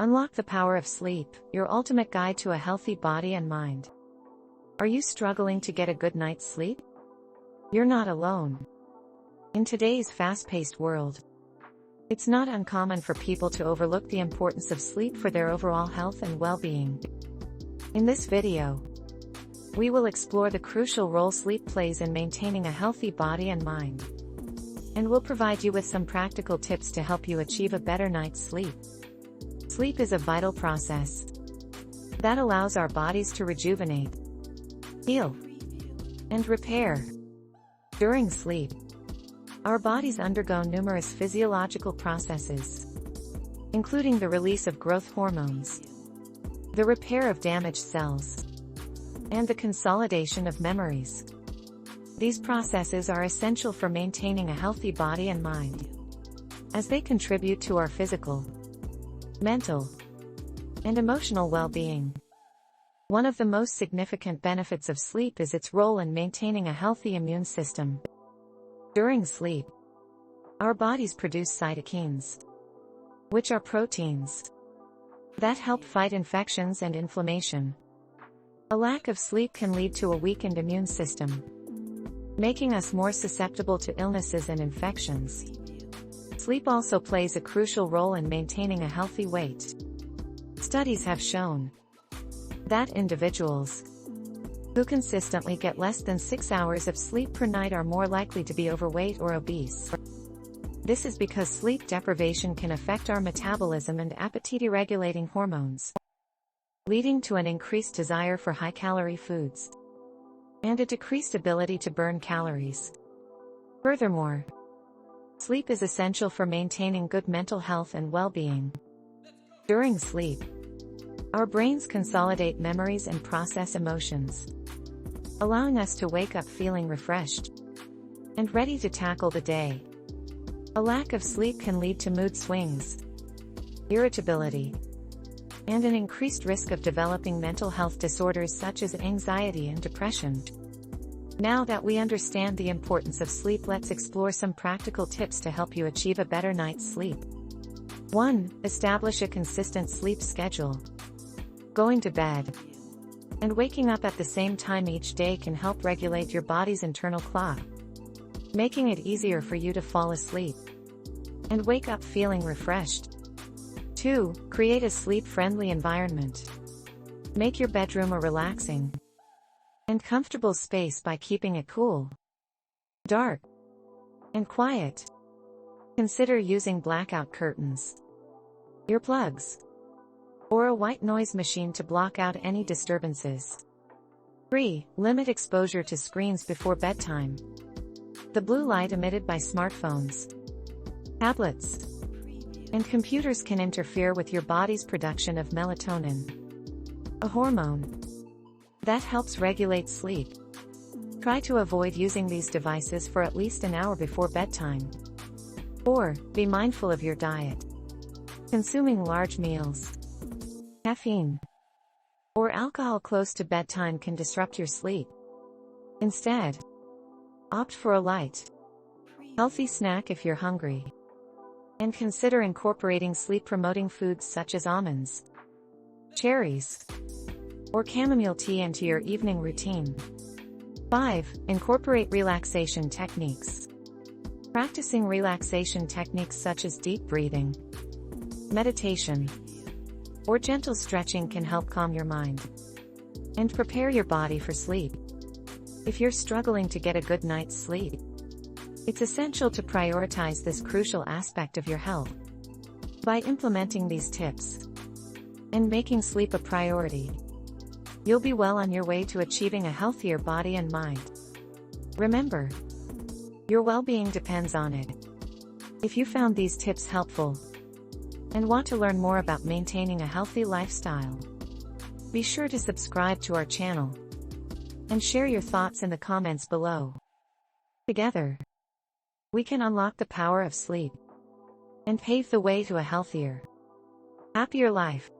Unlock the power of sleep, your ultimate guide to a healthy body and mind. Are you struggling to get a good night's sleep? You're not alone. In today's fast-paced world, it's not uncommon for people to overlook the importance of sleep for their overall health and well-being. In this video, we will explore the crucial role sleep plays in maintaining a healthy body and mind. And we'll provide you with some practical tips to help you achieve a better night's sleep. Sleep is a vital process that allows our bodies to rejuvenate, heal, and repair. During sleep, our bodies undergo numerous physiological processes, including the release of growth hormones, the repair of damaged cells, and the consolidation of memories. These processes are essential for maintaining a healthy body and mind, as they contribute to our physical, mental, and emotional well-being. One of the most significant benefits of sleep is its role in maintaining a healthy immune system. During sleep, our bodies produce cytokines, which are proteins that help fight infections and inflammation. A lack of sleep can lead to a weakened immune system, making us more susceptible to illnesses and infections. Sleep also plays a crucial role in maintaining a healthy weight. Studies have shown that individuals who consistently get less than 6 hours of sleep per night are more likely to be overweight or obese. This is because sleep deprivation can affect our metabolism and appetite-regulating hormones, leading to an increased desire for high-calorie foods and a decreased ability to burn calories. Furthermore, sleep is essential for maintaining good mental health and well-being. During sleep, our brains consolidate memories and process emotions, allowing us to wake up feeling refreshed and ready to tackle the day. A lack of sleep can lead to mood swings, irritability, and an increased risk of developing mental health disorders such as anxiety and depression. Now that we understand the importance of sleep, let's explore some practical tips to help you achieve a better night's sleep. 1. Establish a consistent sleep schedule. Going to bed and waking up at the same time each day can help regulate your body's internal clock, making it easier for you to fall asleep and wake up feeling refreshed. 2. Create a sleep-friendly environment. Make your bedroom a relaxing and comfortable space by keeping it cool, dark, and quiet. Consider using blackout curtains, earplugs, or a white noise machine to block out any disturbances. 3. Limit exposure to screens before bedtime. The blue light emitted by smartphones, tablets, and computers can interfere with your body's production of melatonin, a hormone that helps regulate sleep. Try to avoid using these devices for at least an hour before bedtime. 4. Be mindful of your diet. Consuming large meals, caffeine, or alcohol close to bedtime can disrupt your sleep. Instead, opt for a light, healthy snack if you're hungry, and consider incorporating sleep-promoting foods such as almonds, cherries, or chamomile tea into your evening routine. 5. Incorporate relaxation techniques. Practicing relaxation techniques such as deep breathing, meditation, or gentle stretching can help calm your mind and prepare your body for sleep. If you're struggling to get a good night's sleep, it's essential to prioritize this crucial aspect of your health. By implementing these tips and making sleep a priority, you'll be well on your way to achieving a healthier body and mind. Remember, your well-being depends on it. If you found these tips helpful and want to learn more about maintaining a healthy lifestyle, be sure to subscribe to our channel and share your thoughts in the comments below. Together, we can unlock the power of sleep and pave the way to a healthier, happier life.